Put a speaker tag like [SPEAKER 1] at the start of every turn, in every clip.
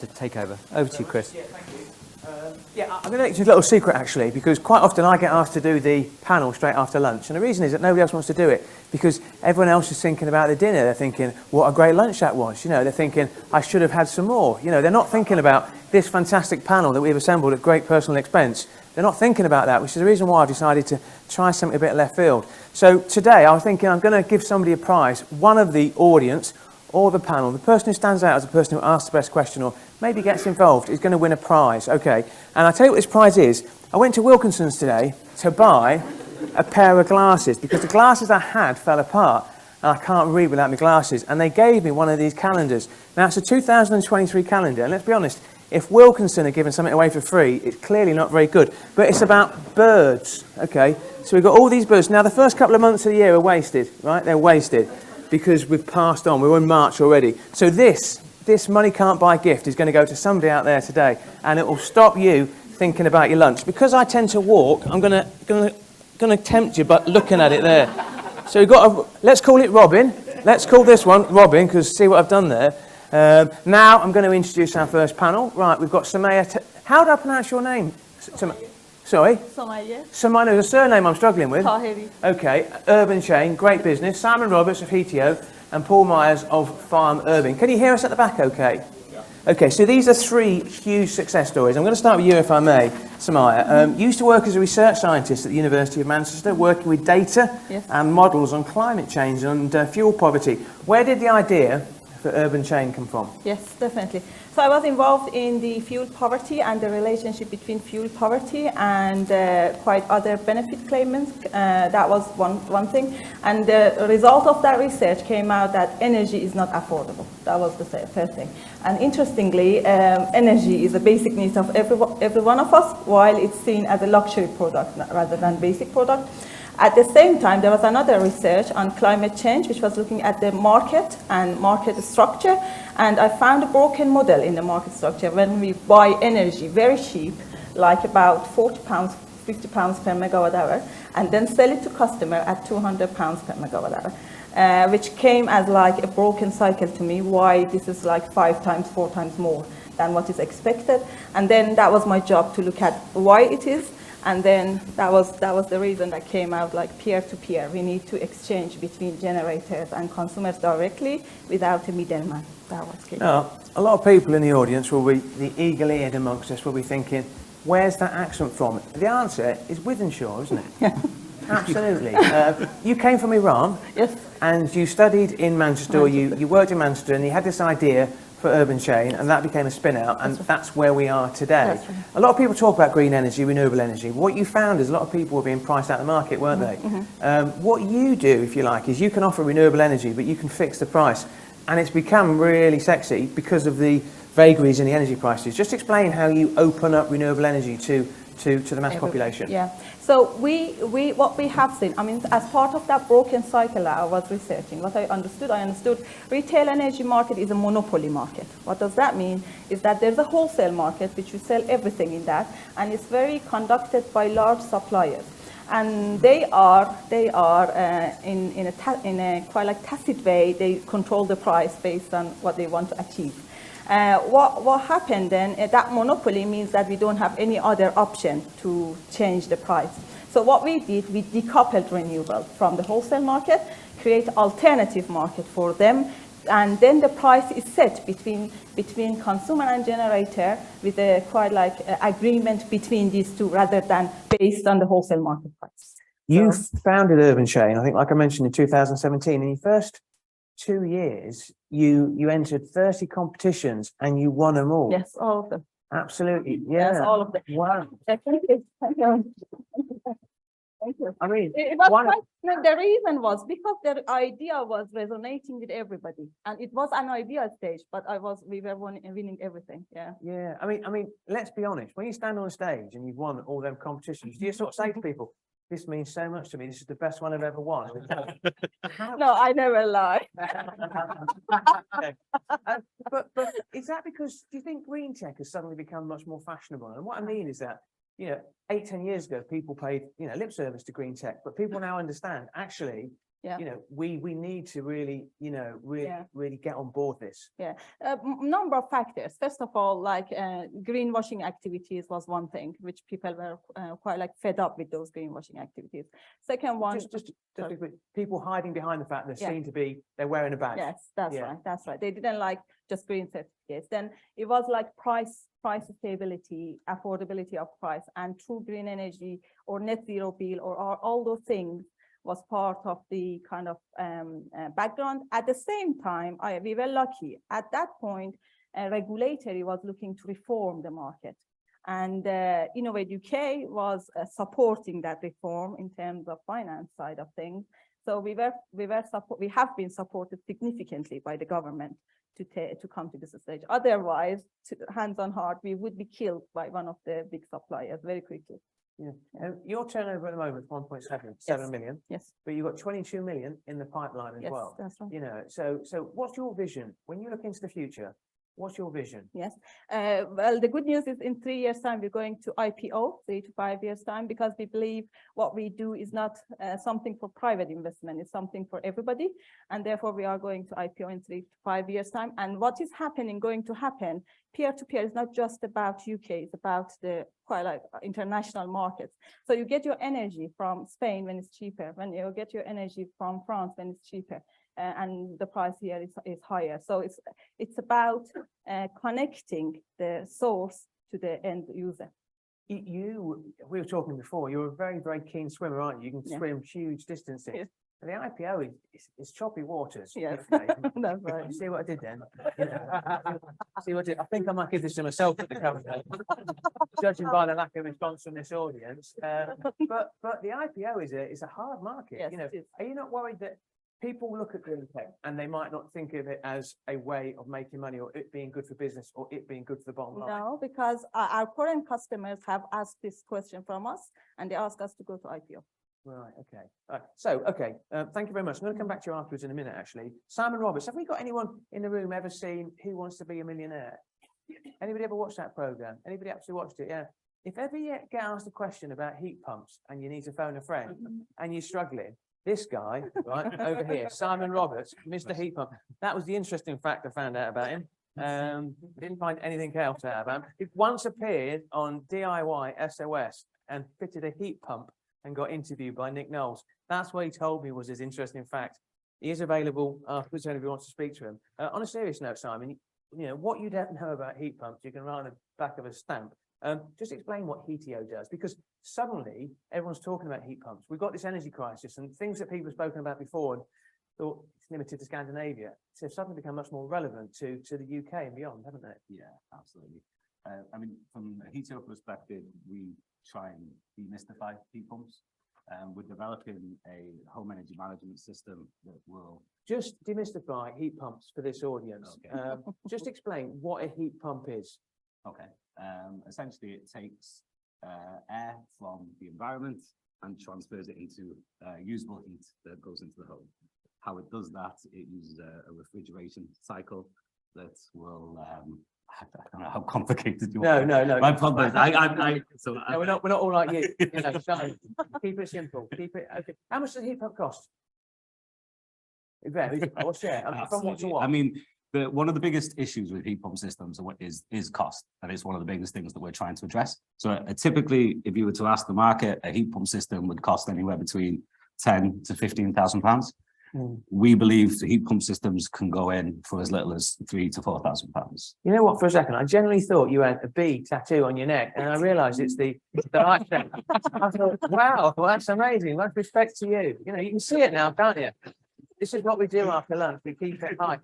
[SPEAKER 1] to take over. Over to you, Chris.
[SPEAKER 2] Yeah, thank you. I'm going to let you a little secret actually, because quite often I get asked to do the panel straight after lunch, and the reason is that nobody else wants to do it because everyone else is thinking about the dinner. They're thinking, what a great lunch that was. You know, they're thinking, I should have had some more. You know, they're not thinking about this fantastic panel that we've assembled at great personal expense. They're not thinking about that, which is the reason why I've decided to try something a bit left field. So today I was thinking I'm going to give somebody a prize, one of the audience or the panel, the person who stands out as the person who asks the best question or maybe gets involved is going to win a prize. Okay, and I'll tell you what this prize is. I went to Wilkinson's today to buy a pair of glasses because the glasses I had fell apart and I can't read without my glasses, and they gave me one of these calendars. Now it's a 2023 calendar, and let's be honest, if Wilkinson are giving something away for free, it's clearly not very good, but it's about birds. Okay, so we've got all these birds. Now the first couple of months of the year are wasted, right? They're wasted because we've passed on. We're in March already. So this money can't buy gift is going to go to somebody out there today, and it will stop you thinking about your lunch. Because I tend to walk, I'm going to tempt you by looking at it there. So we've got let's call it Robin. Let's call this one Robin, because see what I've done there. Now I'm going to introduce our first panel. Right, we've got Somayeh. How do I pronounce your name? Sorry?
[SPEAKER 3] Somayeh.
[SPEAKER 2] Somayeh, there's a surname I'm struggling with.
[SPEAKER 3] Taheri.
[SPEAKER 2] Okay, Urban Chain, great business. Simon Roberts of Heatio and Paul Myers of Farm Urban. Can you hear us at the back okay? Yeah. Okay, so these are three huge success stories. I'm going to start with you, if I may, Somayeh. You used to work as a research scientist at the University of Manchester, working with data and models on climate change and fuel poverty. Where did the idea for Urban Chain come from?
[SPEAKER 3] Yes, definitely. So I was involved in the fuel poverty and the relationship between fuel poverty and quite other benefit claimants. That was one thing. And the result of that research came out that energy is not affordable. That was the first thing. And interestingly, energy is a basic need of every one of us, while it's seen as a luxury product rather than basic product. At the same time, there was another research on climate change, which was looking at the market and market structure. And I found a broken model in the market structure. When we buy energy very cheap, like about £40, £50 per megawatt hour, and then sell it to customer at £200 per megawatt hour, which came as like a broken cycle to me, why this is like 5 times, 4 times more than what is expected. And then that was my job to look at why it is. And then that was the reason that came out, like peer-to-peer. We need to exchange between generators and consumers directly without a middleman. That was key.
[SPEAKER 2] Now, a lot of people in the audience will be, the eagle-eared amongst us will be thinking, where's that accent from? The answer is Wythenshawe, isn't it?
[SPEAKER 3] Yeah.
[SPEAKER 2] Absolutely. You came from Iran.
[SPEAKER 3] Yes.
[SPEAKER 2] And you studied in Manchester, or you worked in Manchester, and you had this idea for Urban Chain, and that became a spin-out, and that's where we are today.
[SPEAKER 3] That's right.
[SPEAKER 2] A lot of people talk about green energy, renewable energy. What you found is a lot of people were being priced out of the market, weren't they? Mm-hmm. What you do, if you like, is you can offer renewable energy, but you can fix the price. And it's become really sexy because of the vagaries in the energy prices. Just explain how you open up renewable energy to the mass population.
[SPEAKER 3] Yeah. So what we have seen, I mean, as part of that broken cycle that I was researching, what I understood retail energy market is a monopoly market. What does that mean? Is that there's a wholesale market which we sell everything in that, and it's very conducted by large suppliers. And they are in a quite like tacit way, they control the price based on what they want to achieve. What happened then, that monopoly means that we don't have any other option to change the price. So what we did, we decoupled renewable from the wholesale market, create alternative market for them, and then the price is set between consumer and generator with a quite like agreement between these two rather than based on the wholesale market price.
[SPEAKER 2] You founded Urban Chain, I think, like I mentioned, in 2017. In your first 2 years, you entered 30 competitions and you won them all.
[SPEAKER 3] Yes, all of them.
[SPEAKER 2] Absolutely, yeah.
[SPEAKER 3] Yes, all of them.
[SPEAKER 2] Wow.
[SPEAKER 3] Thank you. Thank you. Thank you.
[SPEAKER 2] I mean,
[SPEAKER 3] it was the reason was because the idea was resonating with everybody, and it was an idea stage, but we were winning everything. Yeah.
[SPEAKER 2] Yeah. I mean, let's be honest. When you stand on stage and you've won all them competitions, do you sort of say to people, "This means so much to me. This is the best one I've ever won"?
[SPEAKER 3] No, I never lie.
[SPEAKER 2] Okay. But is that because, do you think green tech has suddenly become much more fashionable? And what I mean is that, 8-10 years ago, people paid, lip service to green tech, but people now understand, actually,
[SPEAKER 3] Yeah.
[SPEAKER 2] You know, we need to really, you know, really get on board this.
[SPEAKER 3] Yeah, number of factors. First of all, like greenwashing activities was one thing, which people were quite like fed up with those greenwashing activities. Second one,
[SPEAKER 2] just people hiding behind the fact they're seen to be, they're wearing a badge.
[SPEAKER 3] Yes, that's right. That's right. They didn't like just green certificates. Then it was like price stability, affordability of price, and true green energy or net zero bill or all those things was part of the kind of background. At the same time, we were lucky. At that point, a regulatory was looking to reform the market. And Innovate UK was supporting that reform in terms of finance side of things. So we have been supported significantly by the government to come to this stage. Otherwise, hands on heart, we would be killed by one of the big suppliers very quickly.
[SPEAKER 2] Yeah. Your turnover at the moment is 1.7 million.
[SPEAKER 3] Yes.
[SPEAKER 2] But you've got 22 million in the pipeline as well.
[SPEAKER 3] That's right.
[SPEAKER 2] You know, so what's your vision when you look into the future? What's your vision?
[SPEAKER 3] Yes. Well, the good news is in 3 years' time, we're going to IPO, 3 to 5 years' time, because we believe what we do is not something for private investment, it's something for everybody. And therefore, we are going to IPO in 3 to 5 years' time. And what is going to happen, peer-to-peer is not just about UK, it's about the quite like international markets. So you get your energy from Spain when it's cheaper, when you get your energy from France when it's cheaper. And the price here is higher. So it's about connecting the source to the end user.
[SPEAKER 2] We were talking before, you're a very, very keen swimmer, aren't you? You can swim huge distances. Yeah. The IPO is choppy waters.
[SPEAKER 3] Yes,
[SPEAKER 2] that's right. You see what I did then? See what I did? I think I might give this to myself at the cover, judging by the lack of response from this audience. But the IPO is a hard market.
[SPEAKER 3] Yes,
[SPEAKER 2] you know, are you not worried that people look at green tech and they might not think of it as a way of making money or it being good for business or it being good for the bottom line?
[SPEAKER 3] No, because our current customers have asked this question from us and they ask us to go to IPO.
[SPEAKER 2] Right, okay. So, thank you very much. I'm going to come back to you afterwards in a minute, actually. Simon Roberts, have we got anyone in the room ever seen Who Wants to Be a Millionaire? Anybody ever watched that programme? Anybody actually watched it? Yeah. If ever you get asked a question about heat pumps and you need to phone a friend and you're struggling, this guy, right, over here, Simon Roberts, Mr. Heat Pump, that was the interesting fact I found out about him. Didn't find anything else out about him. He once appeared on DIY SOS and fitted a heat pump and got interviewed by Nick Knowles. That's what he told me was his interesting fact. He is available afterwards if you wants to speak to him. On a serious note, Simon, you know, what you don't know about heat pumps, you can write on the back of a stamp. Just explain what Heatio does, because suddenly everyone's talking about heat pumps. We've got this energy crisis and things that people have spoken about before and thought it's limited to Scandinavia. So they've suddenly become much more relevant to the UK and beyond, haven't they?
[SPEAKER 1] Yeah, absolutely. I mean, from a Heatio perspective, we try and demystify heat pumps. We're developing a home energy management system that will
[SPEAKER 2] just demystify heat pumps for this audience. Okay. Just explain what a heat pump is.
[SPEAKER 1] Okay. Essentially, it takes air from the environment and transfers it into usable heat that goes into the home. How it does that, it uses a refrigeration cycle that will. I don't know how complicated you
[SPEAKER 2] want. No.
[SPEAKER 1] My problem is,
[SPEAKER 2] no, we're not all like you. You know, so keep it simple. Keep it. Okay. How much does a heat pump cost? It varies. What's from what to what?
[SPEAKER 1] I mean, one of the biggest issues with heat pump systems is cost, and it's one of the biggest things that we're trying to address. So typically, if you were to ask the market, a heat pump system would cost anywhere between £10,000 to £15,000. We believe the heat pump systems can go in for as little as £3,000 to £4,000.
[SPEAKER 2] You know what? For a second, I generally thought you had a bee tattoo on your neck, and I realised it's the right thing. I thought, wow, well, that's amazing. Much respect to you. You know, you can see it now, can't you? This is what we do after lunch. We keep it high.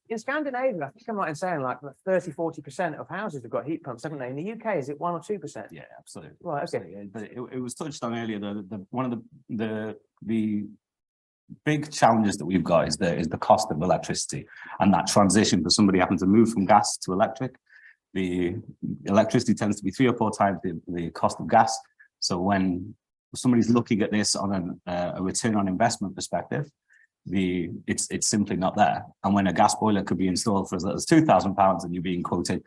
[SPEAKER 2] In Scandinavia, I think I'm right in saying like 30–40% of houses have got heat pumps, haven't they? In the UK, is it 1 or 2%?
[SPEAKER 1] Yeah, absolutely.
[SPEAKER 2] Right. Okay.
[SPEAKER 1] Absolutely. But it was touched on earlier. One of the big challenges that we've got is the cost of electricity, and that transition for somebody having to move from gas to electric. The electricity tends to be 3 or 4 times the cost of gas. So when somebody's looking at this on a return on investment perspective, it's simply not there. And when a gas boiler could be installed for as little as £2,000 and you're being quoted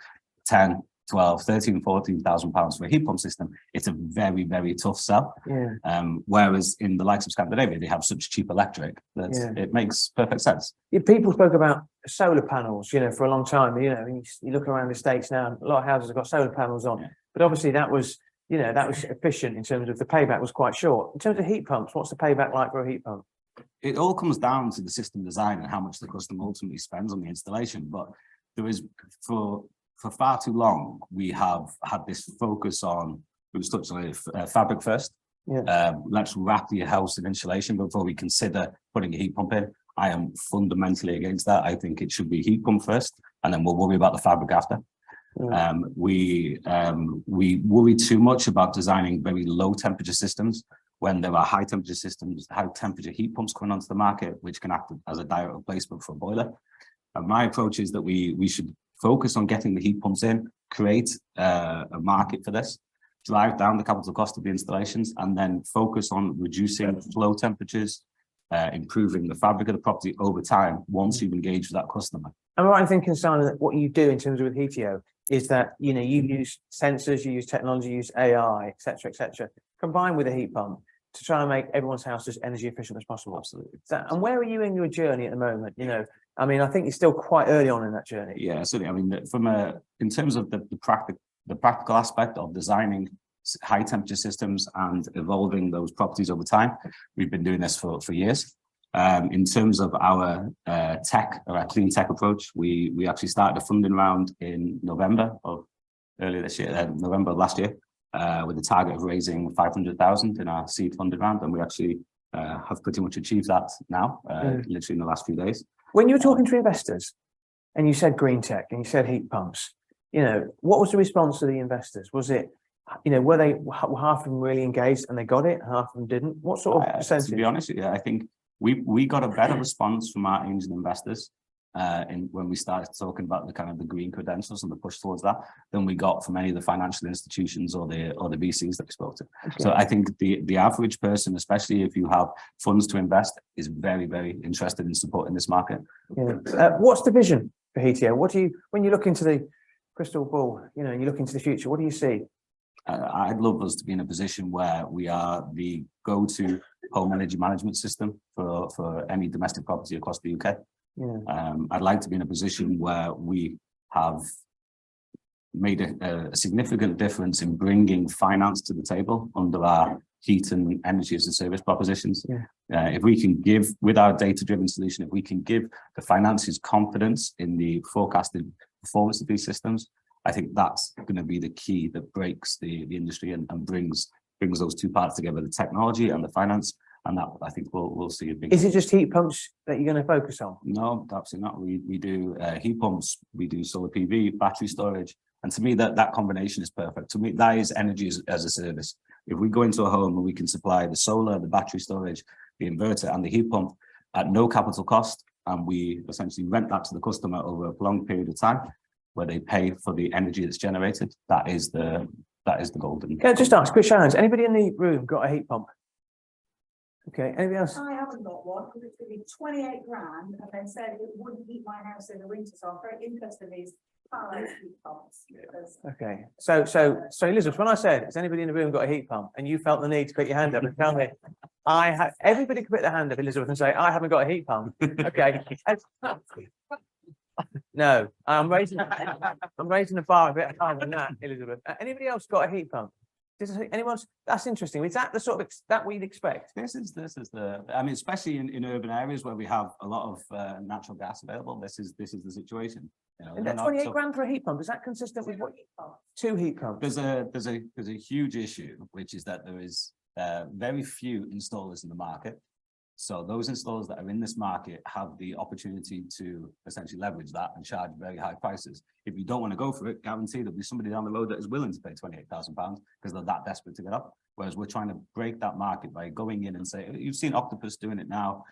[SPEAKER 1] 10, 12, 13, 14,000 pounds for a heat pump system, it's a very, very tough sell.
[SPEAKER 2] Yeah.
[SPEAKER 1] Whereas in the likes of Scandinavia, they have such cheap electric that it makes perfect sense.
[SPEAKER 2] Yeah, people spoke about solar panels, for a long time. You look around the States now, a lot of houses have got solar panels on. But obviously that was efficient in terms of the payback was quite short. In terms of heat pumps, what's the payback like for a heat pump?
[SPEAKER 1] It all comes down to the system design and how much the customer ultimately spends on the installation. But there is, for far too long, we have had this focus on, we was touched on it, fabric first. Let's wrap your house in insulation before we consider putting a heat pump in. I am fundamentally against that. I think it should be heat pump first, and then we'll worry about the fabric after. We worry too much about designing very low temperature systems when there are high temperature systems, high temperature heat pumps coming onto the market, which can act as a direct replacement for a boiler. And my approach is that we should focus on getting the heat pumps in, create a market for this, drive down the capital cost of the installations, and then focus on reducing flow temperatures, improving the fabric of the property over time once you've engaged with that customer.
[SPEAKER 2] Am I right in thinking, Simon, that what you do in terms of with Heatio is that you use sensors, you use technology, you use AI, etc., combined with a heat pump to try and make everyone's house as energy efficient as possible?
[SPEAKER 1] Absolutely.
[SPEAKER 2] And where are you in your journey at the moment? I think you're still quite early on in that journey.
[SPEAKER 1] Yeah, certainly. I mean, in terms of the practical aspect of designing high temperature systems and evolving those properties over time, we've been doing this for years. In terms of our tech, or our clean tech approach, we actually started a funding round in November of last year, with the target of raising 500,000 in our seed funding round, and we actually have pretty much achieved that now, literally in the last few days.
[SPEAKER 2] When you were talking to investors, and you said green tech, and you said heat pumps, what was the response of the investors? Was it, were half of them really engaged and they got it, half of them didn't? What sort of percentage?
[SPEAKER 1] To be honest, I think we got a better response from our angel investors when we started talking about the green credentials and the push towards that than we got from any of the financial institutions or the VCs that we spoke to. Okay. So I think the average person, especially if you have funds to invest, is very, very interested in supporting this market.
[SPEAKER 2] Yeah. What's the vision for Heatio? When you look into the crystal ball, you look into the future, what do you see?
[SPEAKER 1] I'd love us to be in a position where we are the go-to home energy management system for any domestic property across the UK. I'd like to be in a position where we have made a significant difference in bringing finance to the table under our heat and energy as a service propositions. If we can give, with our data-driven solution, if we can give the financiers confidence in the forecasted performance of these systems, I think that's going to be the key that breaks the industry and brings those two parts together, the technology and the finance. And that, I think, we'll see a big...
[SPEAKER 2] Is it just heat pumps that you're going to focus on?
[SPEAKER 1] No, absolutely not. We do heat pumps, we do solar PV, battery storage. And to me, that combination is perfect. To me, that is energy as a service. If we go into a home and we can supply the solar, the battery storage, the inverter and the heat pump at no capital cost, and we essentially rent that to the customer over a prolonged period of time, where they pay for the energy that's generated, that is the golden.
[SPEAKER 2] Can I just ask, quick challenge, anybody in the room got a heat pump? Okay, anybody else?
[SPEAKER 4] I haven't got one because it's going to be 28 grand, and then said it wouldn't heat my house in the winter, so I'm very interested in these heat pumps.
[SPEAKER 2] Okay, so Elizabeth, when I said, has anybody in the room got a heat pump, and you felt the need to put your hand up and tell me, everybody could put their hand up, Elizabeth, and say, I haven't got a heat pump. Okay. No, I'm raising the bar a bit higher than that, Elizabeth. Anybody else got a heat pump? That's interesting. Is that the sort of that we'd expect?
[SPEAKER 1] This is especially in urban areas where we have a lot of natural gas available. This is the situation.
[SPEAKER 2] And that 28 grand for a heat pump, is that consistent with what? Two heat pumps.
[SPEAKER 1] There's a huge issue, which is that there is very few installers in the market. So those installers that are in this market have the opportunity to essentially leverage that and charge very high prices. If you don't want to go for it, guarantee there'll be somebody down the road that is willing to pay £28,000 because they're that desperate to get up. Whereas we're trying to break that market by going in and say, you've seen Octopus doing it now,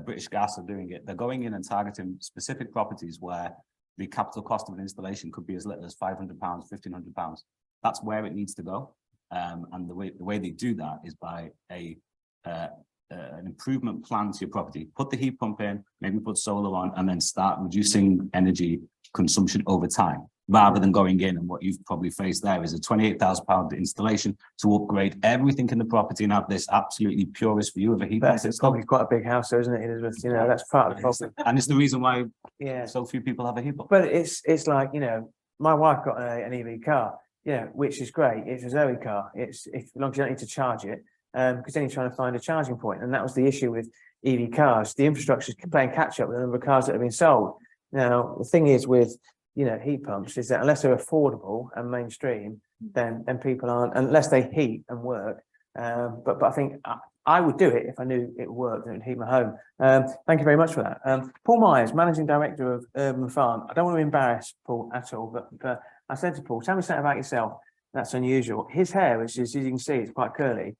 [SPEAKER 1] British Gas are doing it. They're going in and targeting specific properties where the capital cost of an installation could be as little as £500, £1,500. That's where it needs to go. And the way they do that is by an improvement plan to your property. Put the heat pump in, maybe put solar on, and then start reducing energy consumption over time. rather than going in, and what you've probably faced there is a £28,000 installation to upgrade everything in the property and have this absolutely purest view of a heat pump
[SPEAKER 2] But it's
[SPEAKER 1] system.
[SPEAKER 2] probably quite a big house, though, isn't it, Elizabeth? You know, that's part of the problem.
[SPEAKER 1] And it's the reason why
[SPEAKER 2] Yeah.
[SPEAKER 1] so few people have a heat pump.
[SPEAKER 2] But it's like, you know, my wife got an EV car, you know, which is great. It's a Zoe car. As long as you don't need to charge it, because then you're trying to find a charging point. And that was the issue with EV cars. The infrastructure is playing catch up with the number of cars that have been sold. Now, the thing is with, you know, heat pumps is that unless they're affordable and mainstream, then people aren't, unless they heat and work. But I think I would do it if I knew it worked and it would heat my home. Thank you very much for that. Paul Myers, Managing Director of Urban Farm. I don't want to embarrass Paul at all, but I said to Paul, tell me something about yourself. That's unusual. His hair, which is, as you can see, it's quite curly.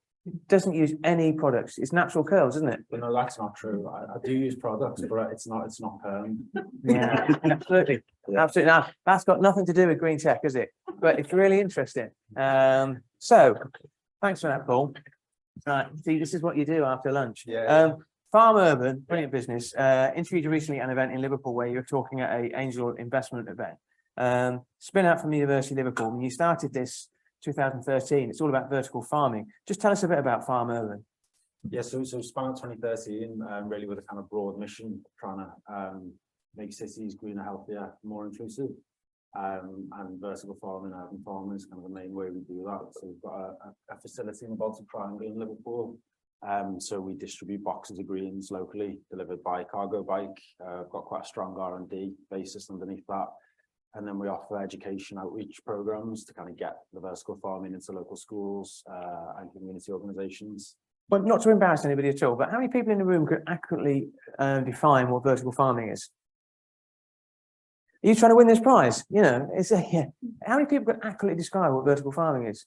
[SPEAKER 2] Doesn't use any products. It's natural curls, isn't it?
[SPEAKER 5] But no, that's not true. I do use products, but it's not perm.
[SPEAKER 2] Yeah, absolutely. Absolutely. Now, that's got nothing to do with green tech, is it? But it's really interesting. So thanks for that, Paul. Right. See, this is what you do after lunch.
[SPEAKER 5] Yeah.
[SPEAKER 2] Farm Urban, brilliant business. Interviewed recently at an event in Liverpool where you were talking at a angel investment event. Spin out from the University of Liverpool. When you started this 2013, it's all about vertical farming. Just tell us a bit about Farm Urban.
[SPEAKER 5] Yeah, so spun out 2013, really with a kind of broad mission, trying to make cities greener, healthier, more inclusive, and vertical farming, urban farming is kind of the main way we do that. So we've got a facility in the Baltic Triangle in Liverpool. So we distribute boxes of greens locally, delivered by cargo bike. Got quite a strong R&D basis underneath that. And then we offer education outreach programs to kind of get the vertical farming into local schools and community organizations.
[SPEAKER 2] Well, not to embarrass anybody at all, but how many people in the room could accurately define what vertical farming is? Are you trying to win this prize? You know, yeah. How many people could accurately describe what vertical farming is?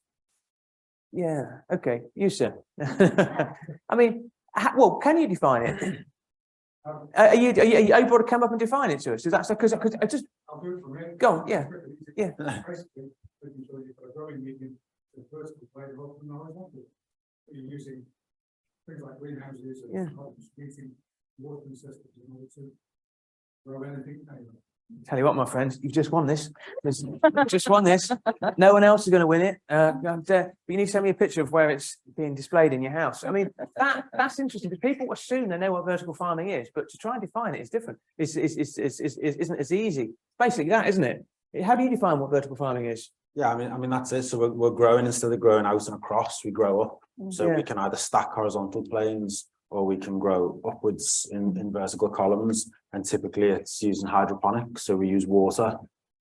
[SPEAKER 2] Yeah, okay, you sir. I mean, well, can you define it? Are you able to come up and define it to us? Is that so? Because I just
[SPEAKER 6] I'll do it from here.
[SPEAKER 2] go on, yeah, yeah.
[SPEAKER 6] Basically, making sure you've got a growing medium, the vertical way of open horizontal. You're using things like greenhouses
[SPEAKER 2] Yeah.
[SPEAKER 6] and distributing watering systems in order to grow anything. Anyway.
[SPEAKER 2] Tell you what, my friends, you've just won this. Just won this. No one else is going to win it. But you need to send me a picture of where it's being displayed in your house. I mean, that's interesting because people assume they know what vertical farming is, but to try and define it is different. It isn't as easy. Basically, that isn't it? How do you define what vertical farming is?
[SPEAKER 5] Yeah, I mean that's it. So we're growing instead of growing out and across, we grow up. So
[SPEAKER 2] Yeah.
[SPEAKER 5] we can either stack horizontal planes or we can grow upwards in vertical columns. And typically it's using hydroponics. So we use water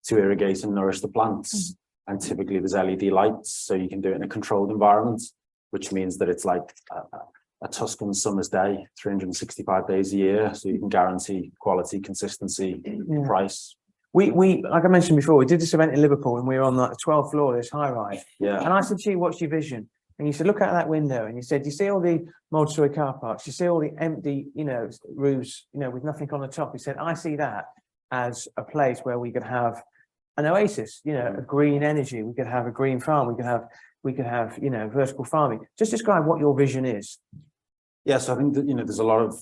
[SPEAKER 5] to irrigate and nourish the plants. And typically there's LED lights. So you can do it in a controlled environment, which means that it's like a Tuscan summer's day, 365 days a year. So you can guarantee quality, consistency, price.
[SPEAKER 2] We like I mentioned before, we did this event in Liverpool and we were on like the 12th floor of this high rise.
[SPEAKER 5] Yeah.
[SPEAKER 2] And I said to you, what's your vision? And you said, look out that window. And you said, you see all the multi-story car parks, you see all the empty, you know, roofs, you know, with nothing on the top. He said, I see that as a place where we could have an oasis, you know, a green energy. We could have a green farm. We could have, you know, vertical farming. Just describe what your vision is.
[SPEAKER 5] Yeah, so I think that, you know, there's a lot of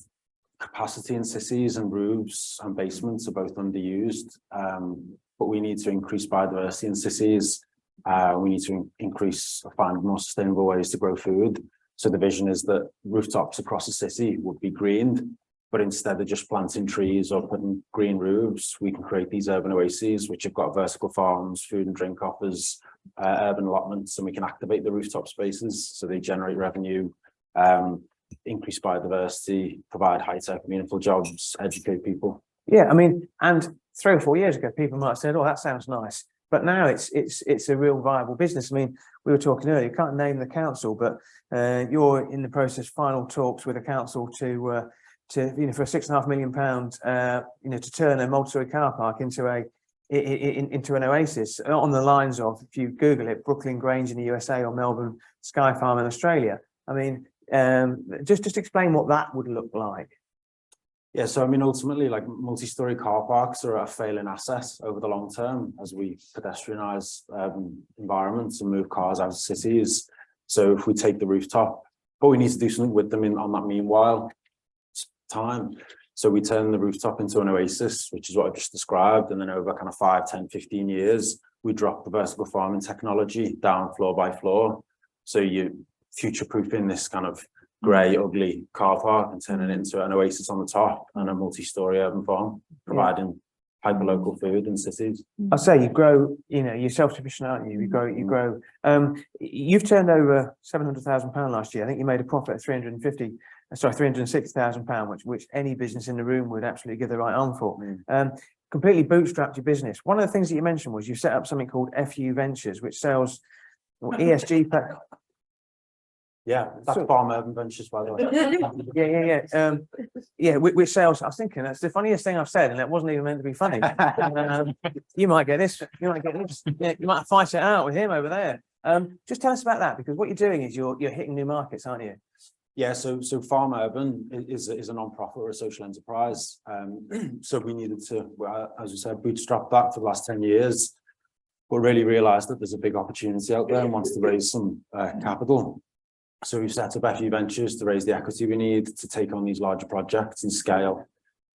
[SPEAKER 5] capacity in cities and roofs and basements are both underused, but we need to increase biodiversity in cities. We need to find more sustainable ways to grow food. So the vision is that rooftops across the city would be greened, but instead of just planting trees or putting green roofs, we can create these urban oases, which have got vertical farms, food and drink offers, urban allotments, and we can activate the rooftop spaces so they generate revenue, increase biodiversity, provide high-tech, meaningful jobs, educate people.
[SPEAKER 2] Yeah, I mean, and 3 or 4 years ago, people might have said, oh, that sounds nice. But now it's a real viable business. I mean, we were talking earlier, you can't name the council, but you're in the process, final talks with the council to you know, for a £6.5 million, you know, to turn a multi-story car park into an oasis on the lines of, if you Google it, Brooklyn Grange in the USA or Melbourne Sky Farm in Australia. I mean, just explain what that would look like.
[SPEAKER 5] Yeah, so I mean, ultimately, like multi-story car parks are a failing asset over the long term as we pedestrianize environments and move cars out of cities. So if we take the rooftop, but we need to do something with them on that meanwhile time. So we turned the rooftop into an oasis, which is what I've just described. And then over kind of 5, 10, 15 years, we dropped the vertical farming technology down floor by floor. So you future-proofing this kind of grey, ugly car park and turning it into an oasis on the top and a multi-story urban farm, providing hyper-local food in cities.
[SPEAKER 2] I say you grow, you're self-sufficient, aren't you? You grow. You've turned over £700,000 last year. I think you made a profit of £360,000, which any business in the room would absolutely give the right arm for. Completely bootstrapped your business. One of the things that you mentioned was you set up something called FU Ventures, which sells ESG.
[SPEAKER 5] Yeah, that's Farm Urban Ventures, by the way.
[SPEAKER 2] Which sales. I was thinking that's the funniest thing I've said, and it wasn't even meant to be funny. You might get this. You might get this. You might fight it out with him over there. Just tell us about that, because what you're doing is you're hitting new markets, aren't you?
[SPEAKER 5] Yeah, so Farm Urban is a non-profit or a social enterprise. So we needed to, as you said, bootstrap that for the last 10 years, but really realised that there's a big opportunity out there and wants to raise some capital. So we've set up FU Ventures to raise the equity we need to take on these larger projects and scale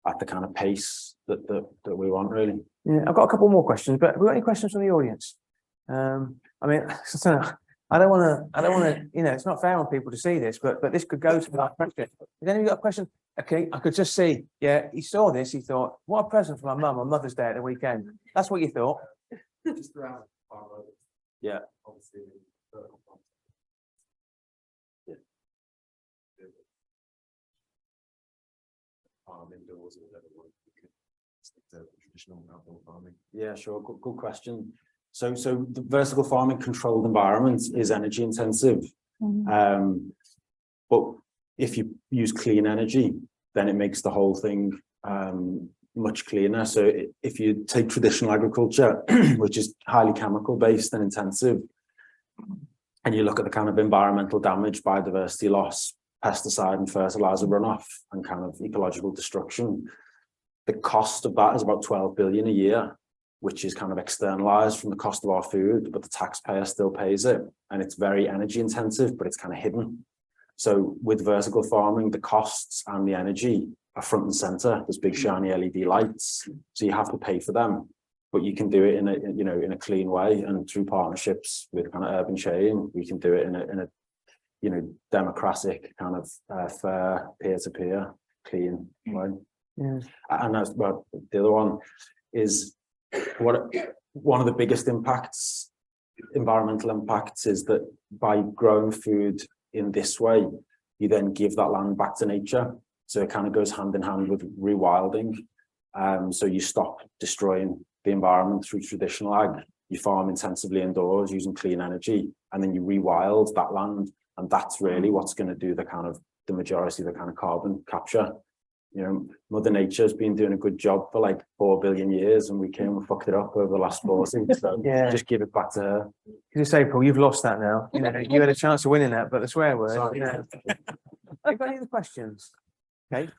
[SPEAKER 5] at the kind of pace that we want, really.
[SPEAKER 2] Yeah, I've got a couple more questions, but have we got any questions from the audience? I mean, I don't want to, it's not fair on people to see this, but this could go to that question. Has anybody got a question? Okay, I could just see, he saw this, he thought, what a present for my mum on Mother's Day at the weekend. That's what you thought.
[SPEAKER 6] Just around.
[SPEAKER 5] Yeah.
[SPEAKER 6] Obviously. Indoors or whatever, you could stick to traditional outdoor farming.
[SPEAKER 5] Yeah, sure. Good question. So the vertical farming controlled environment is energy intensive. But if you use clean energy, then it makes the whole thing much cleaner. So if you take traditional agriculture, which is highly chemical based and intensive, and you look at the kind of environmental damage, biodiversity loss, pesticide and fertilizer runoff, and kind of ecological destruction, the cost of that is about 12 billion a year, which is kind of externalized from the cost of our food, but the taxpayer still pays it. And it's very energy intensive, but it's kind of hidden. So with vertical farming, the costs and the energy are front and center. There's big shiny LED lights, so you have to pay for them, but you can do it in a clean way, and through partnerships with kind of urban chain, we can do it in a democratic kind of fair, peer-to-peer, clean way. Yeah. And that's, well, the other one is one of the biggest impacts, environmental impacts, is that by growing food in this way, you then give that land back to nature. So it kind of goes hand in hand with rewilding. So you stop destroying the environment through traditional ag. You farm intensively indoors using clean energy, and then you rewild that land. And that's really what's going to do the majority of the kind of carbon capture. Mother Nature's been doing a good job for like 4 billion years, and we came and fucked it up over the last 40. So just give it back to her.
[SPEAKER 2] Just April, you've lost that now. You had a chance of winning that, but the swear word. Sorry. Have you got any other questions? Okay.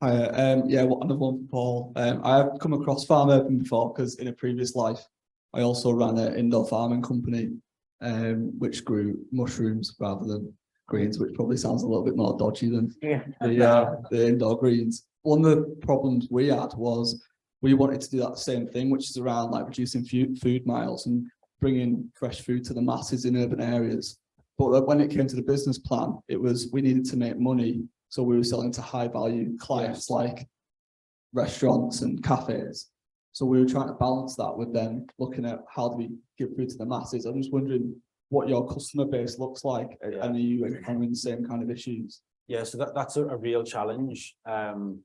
[SPEAKER 7] Hi, another one for Paul. I've come across Farm Urban before because in a previous life, I also ran an indoor farming company, which grew mushrooms rather than greens, which probably sounds a little bit more dodgy than the indoor greens. One of the problems we had was we wanted to do that same thing, which is around like reducing food miles and bringing fresh food to the masses in urban areas. But when it came to the business plan, it was we needed to make money. So we were selling to high value clients like restaurants and cafes. So we were trying to balance that with then looking at how do we give food to the masses. I'm just wondering what your customer base looks like, and are you encountering the same kind of issues? Yeah, so that's a real challenge, and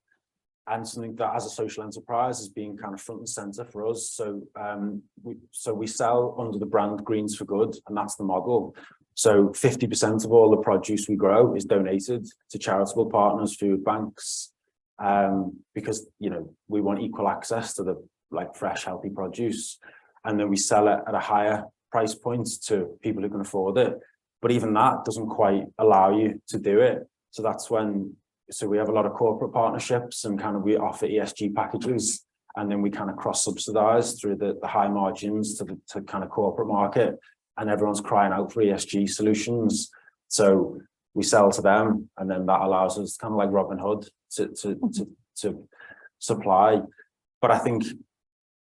[SPEAKER 7] something that as a social enterprise is being kind of front and center for us. So we sell under the brand Greens for Good, and that's the model. So 50% of all the produce we grow is donated to charitable partners, food banks, because we want equal access to the fresh, healthy produce, and then we sell it at a higher price point to people who can afford it. But even that doesn't quite allow you to do it. So that's when we have a lot of corporate partnerships, and kind of we offer ESG packages, and then we kind of cross subsidize through the high margins to kind of corporate market. And everyone's crying out for ESG solutions. So
[SPEAKER 5] we sell to them, and then that allows us kind of like Robin Hood to supply. But I think,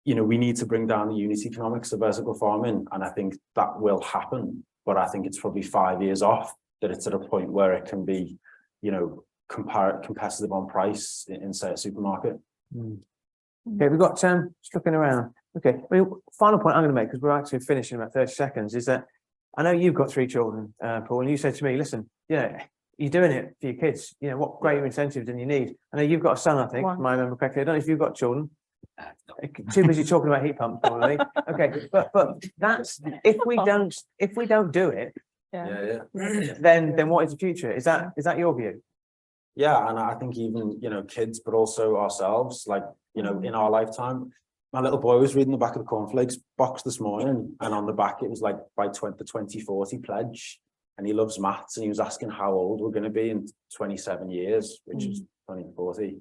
[SPEAKER 5] you know, we need to bring down the unit economics of vertical farming, and I think that will happen. But I think it's probably 5 years off that it's at a point where it can be, you know, competitive on price in say a supermarket.
[SPEAKER 2] Okay, we've got just looking around. Okay, I mean, final point I'm going to make, because we're actually finishing in about 30 seconds, is that I know you've got 3 children, Paul, and you said to me, listen, you're doing it for your kids. You know, what greater incentives than you need? I know you've got a son, I think, if I remember correctly. I don't know if you've got children. Too busy talking about heat pumps, probably. Okay, but that's if we don't do it, then what is the future? Is that your view?
[SPEAKER 5] Yeah, and I think even, you know, kids, but also ourselves, like, you know, in our lifetime, my little boy was reading the back of the cornflakes box this morning, and on the back it was like by the 2040 pledge, and he loves maths, and he was asking how old we're going to be in 27 years, which is 2040,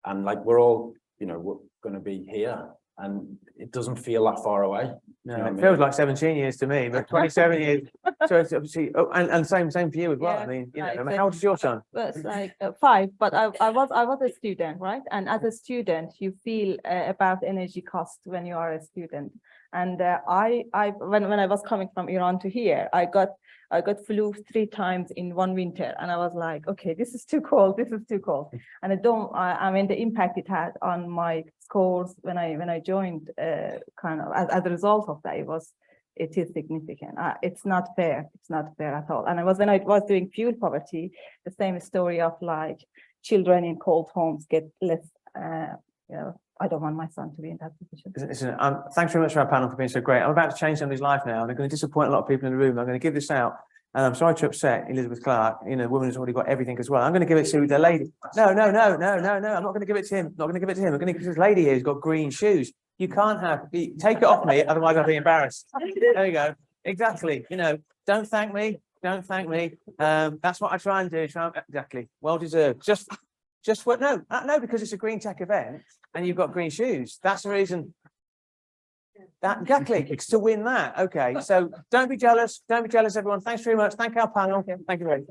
[SPEAKER 5] and like we're all, you know, we're going to be here, and it doesn't feel that far away.
[SPEAKER 2] No,
[SPEAKER 5] You know
[SPEAKER 2] it
[SPEAKER 5] what I
[SPEAKER 2] feels
[SPEAKER 5] mean?
[SPEAKER 2] like 17 years to me, but 27 years. So it's obviously, and same for you as well.
[SPEAKER 3] Yeah,
[SPEAKER 2] I mean, you know, I mean,
[SPEAKER 3] exactly.
[SPEAKER 2] how old is your son?
[SPEAKER 3] Well, it's like 5, but I was a student, right? And as a student, you feel about energy cost when you are a student. And when I was coming from Iran to here, I got flu 3 times in one winter, and I was like, okay, this is too cold. This is too cold. And I mean, the impact it had on my scores when I joined, kind of as a result of that, it is significant. It's not fair. It's not fair at all. And when I was doing fuel poverty, the same story of like children in cold homes get less, you know, I don't want my son to be in that position.
[SPEAKER 2] Listen, thanks very much for our panel for being so great. I'm about to change somebody's life now, and I'm going to disappoint a lot of people in the room. I'm going to give this out, and I'm sorry to upset Elizabeth Clark. You know, the woman who's already got everything as well. I'm going to give it to the lady. No. I'm not going to give it to him. I'm not going to give it to him. I'm going to give it to this lady here who's got green shoes. You can't take it off me, otherwise I'll be embarrassed. There you go. Exactly. You know, don't thank me. Don't thank me. That's what I try and do. Exactly. Well deserved. Just what? No, because it's a green tech event and you've got green shoes. That's the reason. That exactly. It's to win that. Okay. So don't be jealous. Don't be jealous, everyone. Thanks very much. Thank our panel. Thank you very much.